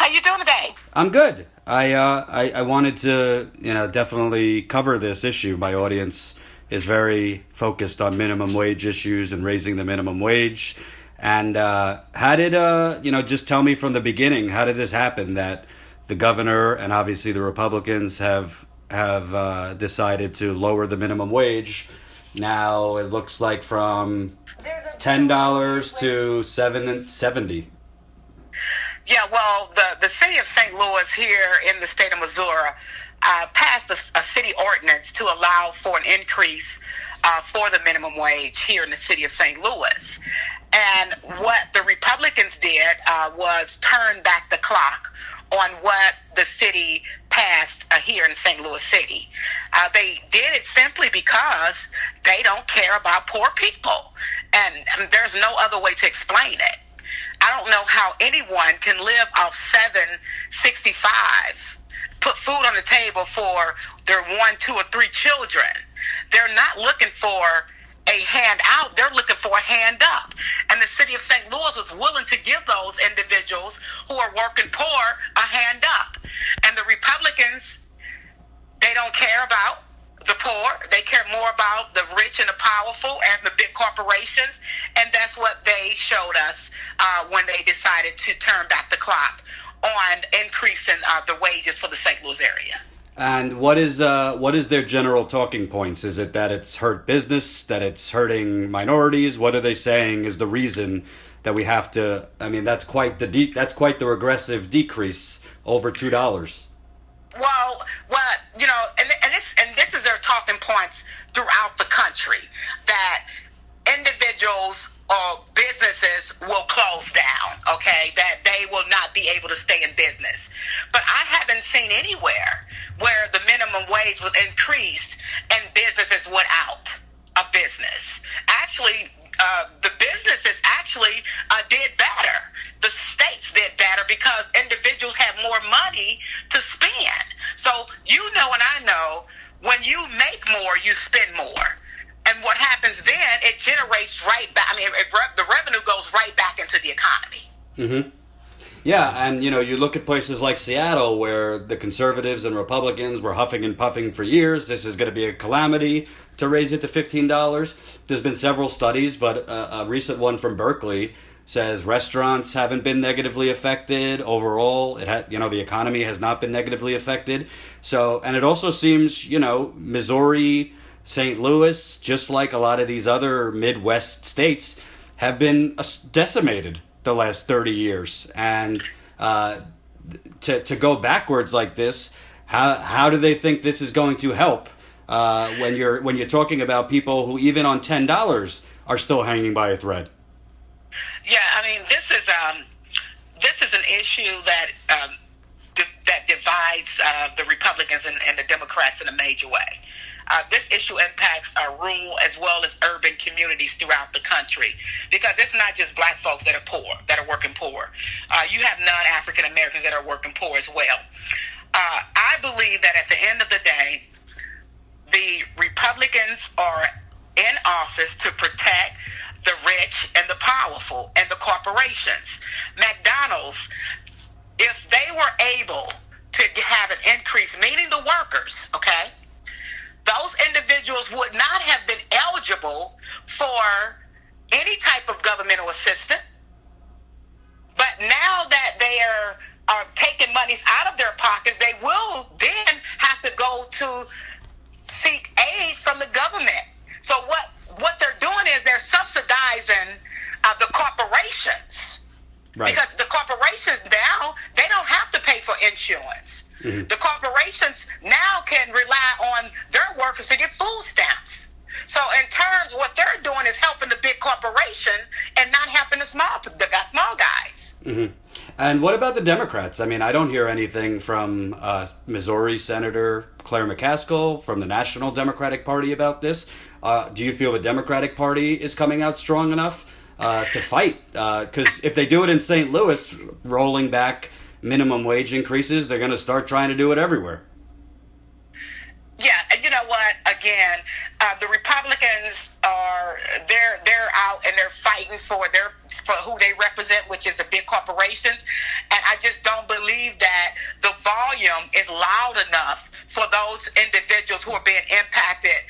How you doing today? I'm good. I wanted to definitely cover this issue. My audience is very focused on minimum wage issues and raising the minimum wage. And how did just tell me from the beginning, how did this happen that the governor and obviously the Republicans have decided to lower the minimum wage? Now it looks like from $10 to $7.70. Yeah, well, the city of St. Louis here in the state of Missouri passed a city ordinance to allow for an increase for the minimum wage here in the city of St. Louis. And what the Republicans did was turn back the clock on what the city passed here in St. Louis City. They did it simply because they don't care about poor people. And there's no other way to explain it. I don't know how anyone can live off 765, put food on the table for their 1, 2, or 3 children. They're not looking for a hand out, they're looking for a hand up. And the city of St. Louis was willing to give those individuals who are working poor a hand up. And the Republicans, they don't care about the poor. They care more about the rich and the powerful and the big corporations. And that's what they showed us when they decided to turn back the clock on increasing the wages for the St. Louis area. And what is their general talking points? Is it that it's hurt business, that it's hurting minorities? What are they saying is the reason that we have to? I mean, that's quite the regressive decrease, over $2. Well, and this is their talking points throughout the country, that individuals or businesses will close down, okay, that they will not be able to stay in business. But I haven't seen anywhere where the minimum wage was increased and businesses went out of business. Actually, the businesses actually did better. The states did better because individuals have more money to spend. So you know and I know, when you make more, you spend more. And what happens then, it generates right back. I mean, the revenue goes right back into the economy. Mm-hmm. Yeah, and you look at places like Seattle where the conservatives and Republicans were huffing and puffing for years. This is going to be a calamity to raise it to $15. There's been several studies, but a recent one from Berkeley says restaurants haven't been negatively affected overall. The economy has not been negatively affected. So, and it also seems, Missouri, St. Louis, just like a lot of these other Midwest states, have been decimated the last 30 years. And to go backwards like this, how do they think this is going to help when you're talking about people who even on $10 are still hanging by a thread? Yeah, I mean, this is an issue that that divides the Republicans and the Democrats in a major way. This issue impacts rural as well as urban communities throughout the country, because it's not just black folks that are poor, that are working poor. You have non-African Americans that are working poor as well. I believe that at the end of the day, the Republicans are in office to protect the rich and the powerful and the corporations. McDonald's, if they were able to have an increase, meaning the workers, okay, those individuals would not have been eligible for any type of governmental assistance. But now that they are taking monies out of their pockets, they will then have to go to seek aid from the government. So what they're doing is they're subsidizing the corporations. Right. Because the corporations now, they don't have to pay for insurance. Mm-hmm. The corporations now can rely on their workers to get food stamps. So in terms, what they're doing is helping the big corporation and not helping the small guys. Mm-hmm. And what about the Democrats? I mean, I don't hear anything from Missouri Senator Claire McCaskill from the National Democratic Party about this. Do you feel the Democratic Party is coming out strong enough to fight? Because if they do it in St. Louis, rolling back minimum wage increases, they're going to start trying to do it everywhere. Yeah, and you know what? Again, the Republicans they're out and they're fighting for who they represent, which is the big corporations. And I just don't believe is loud enough for those individuals who are being impacted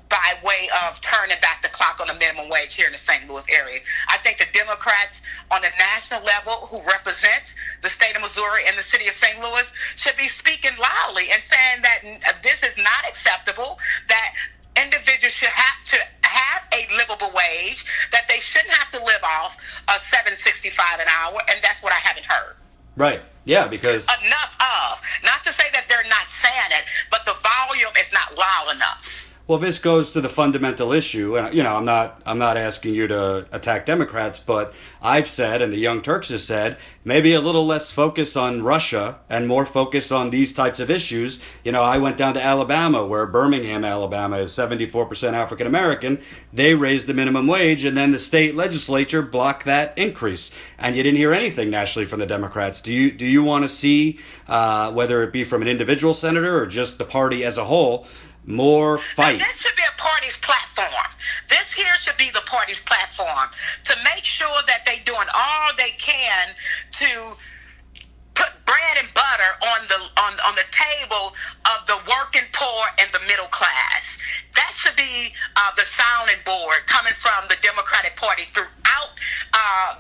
by way of turning back the clock on the minimum wage here in the St. Louis area. I think the Democrats on the national level who represents the state of Missouri and the city of St. Louis should be speaking loudly and saying that this is not acceptable, that individuals should have to have a livable wage, that they shouldn't have to live off $7.65 an hour, and that's what I haven't heard. Right. Yeah, because enough of. Not to say that they're not saying it, but the volume is not loud enough. well, this goes to the fundamental issue. And I'm not asking you to attack Democrats, but I've said, and the Young Turks has said, maybe a little less focus on Russia and more focus on these types of issues. I went down to Alabama, where Birmingham, Alabama is 74% African American. They raised the minimum wage, and then the state legislature blocked that increase. And you didn't hear anything nationally from the Democrats. Do you want to see, whether it be from an individual senator or just the party as a whole, more fight? Now, this should be a party's platform. This here should be the party's platform to make sure that they're doing all they can to put bread and butter on the table of the working poor and the middle class. That should be the sounding board coming from the Democratic Party throughout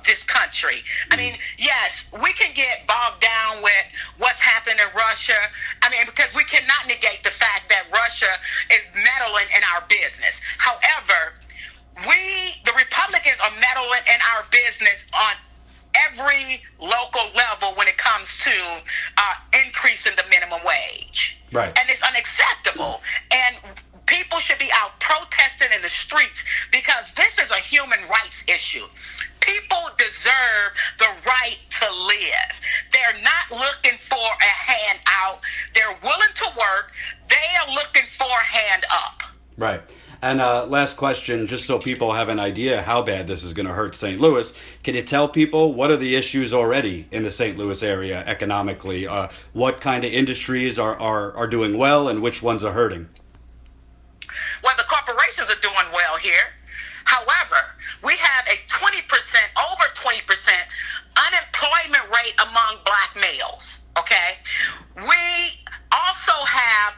this country. I mean, yes, we can get bogged down with what's happened in Russia. Because we cannot negate the fact that Russia is meddling in our business. However, the Republicans, are meddling in our business on every local level when it comes to increasing the minimum wage. Right. And it's unacceptable. And people should be out protesting in the streets because this is a human rights issue. People deserve the right to live. They're not looking for a hand out. They're willing to work. They are looking for a hand up. Right. And last question, just so people have an idea how bad this is going to hurt St. Louis, can you tell people what are the issues already in the St. Louis area economically? What kind of industries are doing well and which ones are hurting? Well, the corporations are doing well here. However, we have a over 20% unemployment rate among black males, okay? We also have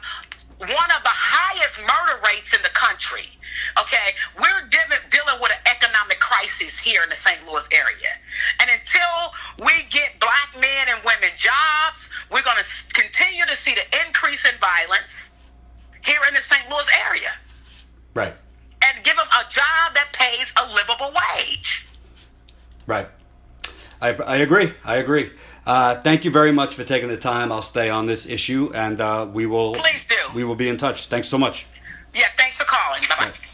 one of the highest murder rates in the country, okay? We're dealing with an economic crisis here in the St. Louis area. And until we get black men and women jobs, we're going to continue to see the increase in violence here in the St. Louis area. Right. And give them a job that pays a livable wage. Right. I agree. Thank you very much for taking the time. I'll stay on this issue, and we will. Please do. We will be in touch. Thanks so much. Yeah, thanks for calling. Bye-bye. Right.